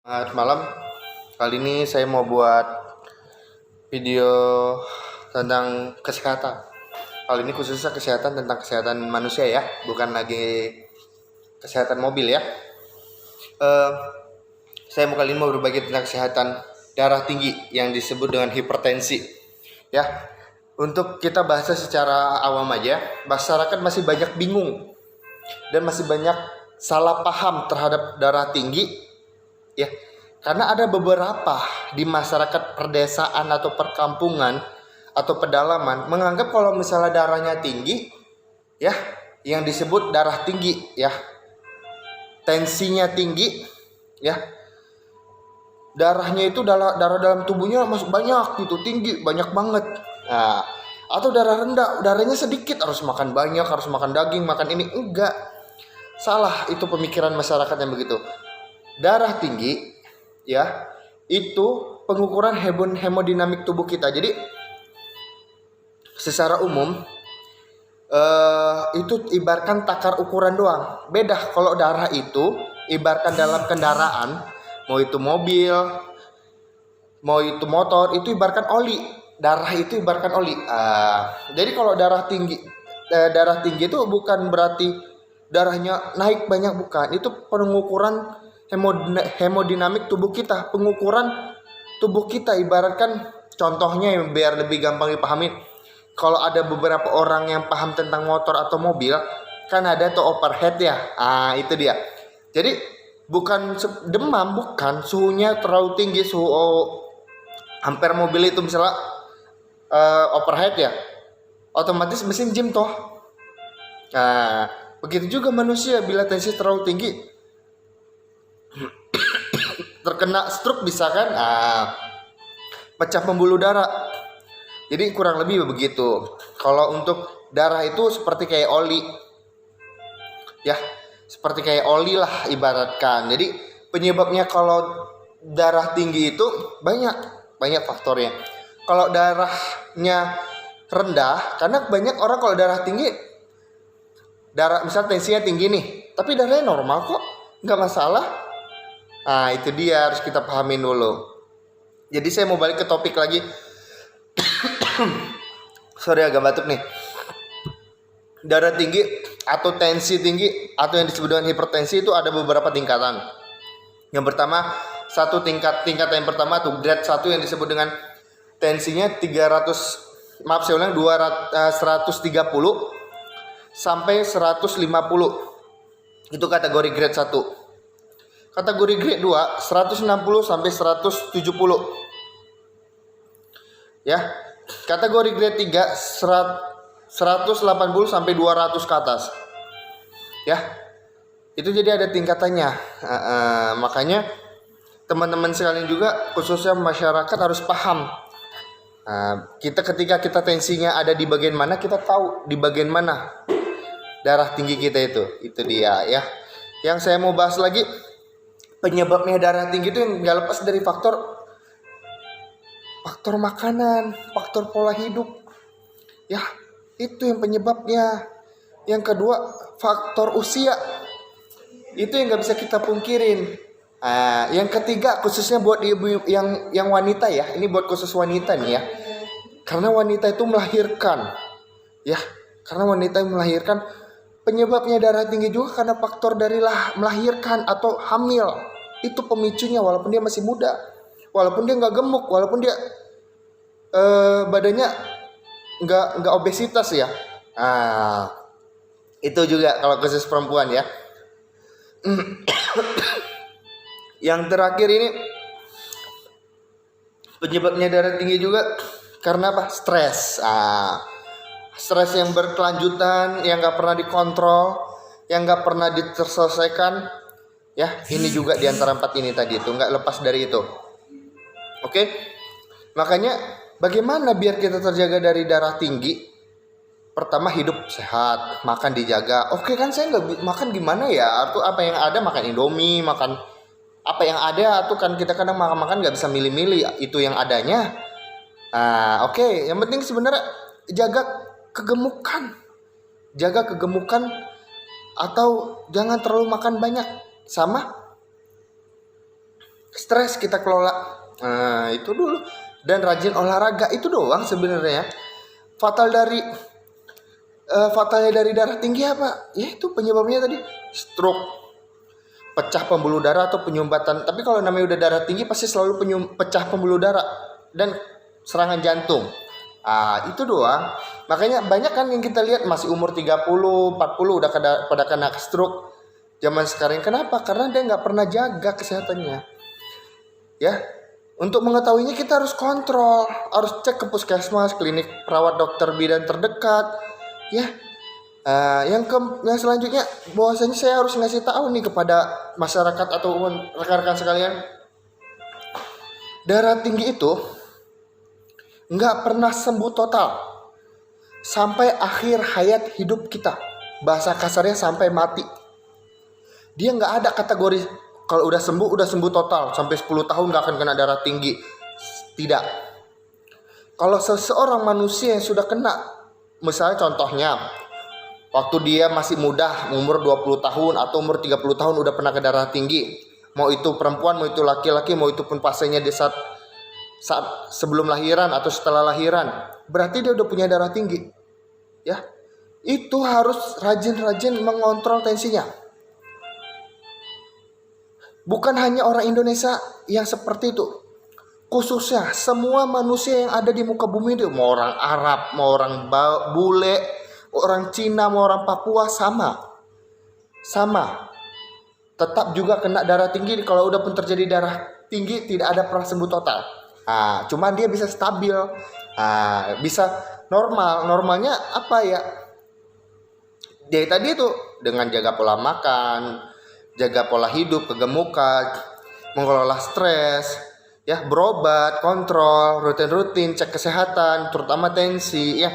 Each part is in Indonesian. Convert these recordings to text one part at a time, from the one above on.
Selamat malam. Kali ini saya mau buat video tentang kesehatan. Kali ini khususnya kesehatan manusia ya, bukan lagi kesehatan mobil ya. Saya mau kali ini mau berbagi tentang kesehatan darah tinggi yang disebut dengan hipertensi. Ya, untuk kita bahas secara awam aja, masyarakat masih banyak bingung dan masih banyak salah paham terhadap darah tinggi. Ya, karena ada beberapa di masyarakat perdesaan atau perkampungan atau pedalaman menganggap kalau misalnya darahnya tinggi, ya, yang disebut darah tinggi, ya, tensinya tinggi, ya, darahnya itu darah dalam tubuhnya masuk banyak gitu, tinggi, banyak banget. Nah, atau darah rendah, darahnya sedikit, harus makan banyak, harus makan daging, makan ini. Enggak, salah, itu pemikiran masyarakat yang begitu. Darah tinggi, ya, itu pengukuran hemodinamik tubuh kita. Jadi secara umum itu ibaratkan takar ukuran doang. Beda kalau darah itu ibaratkan dalam kendaraan, mau itu mobil, mau itu motor, itu ibaratkan oli. Darah itu ibaratkan oli. Jadi kalau darah tinggi itu bukan berarti darahnya naik banyak, bukan. Itu pengukuran hemodinamik tubuh kita, pengukuran tubuh kita. Ibaratkan contohnya biar lebih gampang dipahami, kalau ada beberapa orang yang paham tentang motor atau mobil, kan ada tuh overhead ya, itu dia. Jadi bukan demam, bukan suhunya terlalu tinggi, suhu ampere mobil itu misalnya overhead ya, otomatis mesin gym toh. Nah, begitu juga manusia, bila tensi terlalu tinggi terkena stroke bisa kan, pecah pembuluh darah. Jadi kurang lebih begitu. Kalau untuk darah itu seperti kayak oli, ya, seperti kayak oli lah ibaratkan. Jadi penyebabnya kalau darah tinggi itu banyak faktornya. Kalau darahnya rendah, karena banyak orang kalau darah tinggi, misal tensinya tinggi nih, tapi darahnya normal kok, nggak masalah. Itu dia, harus kita pahamin dulu. Jadi saya mau balik ke topik lagi. Sorry, agak batuk nih. Darah tinggi atau tensi tinggi atau yang disebut dengan hipertensi itu ada beberapa tingkatan. Yang pertama, tingkat yang pertama tuh grade 1 yang disebut dengan tensinya 130 sampai 150. Itu kategori grade 1. Kategori grade 2 160 sampai 170. Ya. Kategori grade 3 180 sampai 200 ke atas. Ya. Itu jadi ada tingkatannya. Makanya teman-teman sekalian juga, khususnya masyarakat, harus paham. Ketika kita tensinya ada di bagian mana, kita tahu di bagian mana darah tinggi kita itu. Itu dia ya. Yang saya mau bahas lagi, penyebabnya darah tinggi itu yang gak lepas dari faktor makanan, faktor pola hidup. Ya, itu yang penyebabnya. Yang kedua, faktor usia. Itu yang gak bisa kita pungkirin. Yang ketiga, khususnya buat ibu yang wanita ya. Ini buat khusus wanita nih ya. Karena wanita itu melahirkan. Ya, karena wanita yang melahirkan, penyebabnya darah tinggi juga karena faktor dari melahirkan atau hamil. Itu pemicunya, walaupun dia masih muda, walaupun dia nggak gemuk, walaupun dia badannya nggak obesitas ya. Itu juga kalau khusus perempuan ya. Yang terakhir ini, penyebabnya darah tinggi juga karena apa? Stres. Stres yang berkelanjutan, yang nggak pernah dikontrol, yang nggak pernah diselesaikan. Ya, ini juga di antara 4 ini tadi itu, nggak lepas dari itu. Oke? Makanya bagaimana biar kita terjaga dari darah tinggi? Pertama, hidup sehat, makan dijaga. Oke kan, saya nggak makan gimana ya? Atau apa yang ada, makan Indomie, makan apa yang ada. Atau kan kita kadang makan nggak bisa milih-milih itu yang adanya. Oke. Yang penting sebenarnya jaga kegemukan atau jangan terlalu makan banyak. Sama Stres kita kelola. Nah, itu dulu. Dan rajin olahraga itu doang sebenarnya. Fatalnya dari darah tinggi apa? Ya itu penyebabnya tadi stroke, pecah pembuluh darah atau penyumbatan. Tapi kalau namanya udah darah tinggi pasti selalu pecah pembuluh darah dan serangan jantung. Itu doang. Makanya banyak kan yang kita lihat masih umur 30, 40 udah pada kena stroke zaman sekarang. Kenapa? Karena dia nggak pernah jaga kesehatannya. Ya, untuk mengetahuinya kita harus kontrol, harus cek ke puskesmas, klinik perawat dokter bidan terdekat. Ya, yang selanjutnya bahwasanya saya harus ngasih tahu nih kepada masyarakat atau rekan-rekan sekalian, darah tinggi itu nggak pernah sembuh total sampai akhir hayat hidup kita. Bahasa kasarnya sampai mati. Dia nggak ada kategori kalau udah sembuh total sampai 10 tahun nggak akan kena darah tinggi. Tidak. Kalau seseorang manusia yang sudah kena, misalnya contohnya waktu dia masih muda, umur 20 tahun atau umur 30 tahun udah pernah ke darah tinggi, mau itu perempuan, mau itu laki-laki, mau itu pun fasenya di saat sebelum lahiran atau setelah lahiran, berarti dia udah punya darah tinggi. Ya, itu harus rajin-rajin mengontrol tensinya. Bukan hanya orang Indonesia yang seperti itu, khususnya semua manusia yang ada di muka bumi itu, mau orang Arab, mau orang bule, orang Cina, mau orang Papua, sama, tetap juga kena darah tinggi. Kalau udah pun terjadi darah tinggi tidak ada pernah sembuh total. Cuman dia bisa stabil, bisa normalnya apa ya? Dia tadi itu dengan jaga pola makan, jaga pola hidup, kegemukan, mengelola stres, ya, berobat, kontrol, rutin cek kesehatan, terutama tensi, ya.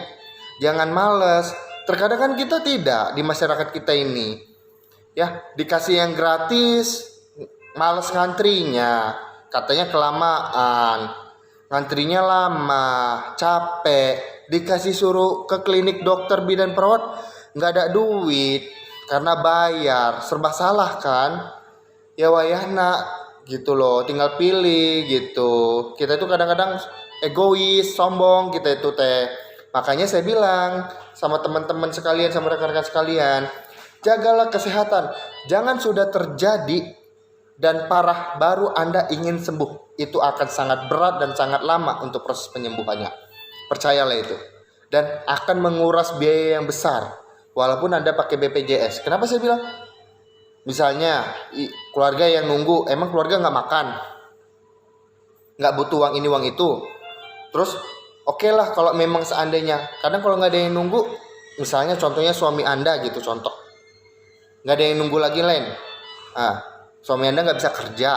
Jangan males. Terkadang kan kita tidak di masyarakat kita ini, ya, dikasih yang gratis, males ngantrinya, katanya kelamaan, ngantrinya lama, capek, dikasih suruh ke klinik dokter bidan perawat, nggak ada duit karena bayar, serba salah kan? Ya wayahna gitu loh, tinggal pilih gitu. Kita itu kadang-kadang egois, sombong kita itu teh. Makanya saya bilang sama teman-teman sekalian, sama rekan-rekan sekalian, jagalah kesehatan. Jangan sudah terjadi dan parah baru Anda ingin sembuh. Itu akan sangat berat dan sangat lama untuk proses penyembuhannya. Percayalah itu. Dan akan menguras biaya yang besar walaupun Anda pakai BPJS. Kenapa saya bilang? Misalnya keluarga yang nunggu, emang keluarga nggak makan, nggak butuh uang ini uang itu. Terus oke lah kalau memang seandainya, kadang kalau nggak ada yang nunggu, misalnya contohnya suami Anda gitu, contoh nggak ada yang nunggu lagi lain, suami Anda nggak bisa kerja,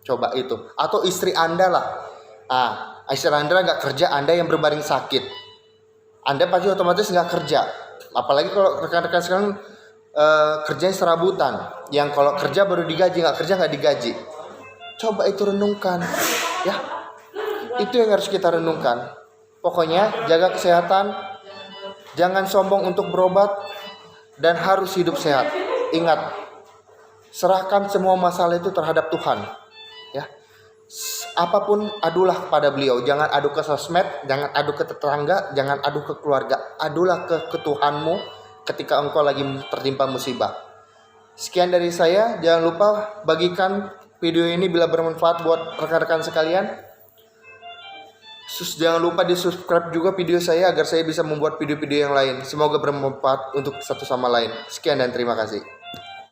coba itu. Atau istri Anda lah, istri Anda nggak kerja, Anda yang berbaring sakit, Anda pasti otomatis nggak kerja. Apalagi kalau rekan-rekan sekarang kerjanya serabutan, yang kalau kerja baru digaji, nggak kerja nggak digaji. Coba itu renungkan, ya. Itu yang harus kita renungkan. Pokoknya jaga kesehatan, jangan sombong untuk berobat, dan harus hidup sehat. Ingat, serahkan semua masalah itu terhadap Tuhan, ya. Apapun adulah kepada beliau. Jangan adu ke sosmed, jangan adu ke tetangga, jangan adu ke keluarga. Adulah ke Tuhanmu ketika engkau lagi tertimpa musibah. Sekian dari saya. Jangan lupa bagikan video ini bila bermanfaat buat rekan-rekan sekalian. Jangan lupa di subscribe juga video saya agar saya bisa membuat video-video yang lain. Semoga bermanfaat untuk satu sama lain. Sekian dan terima kasih.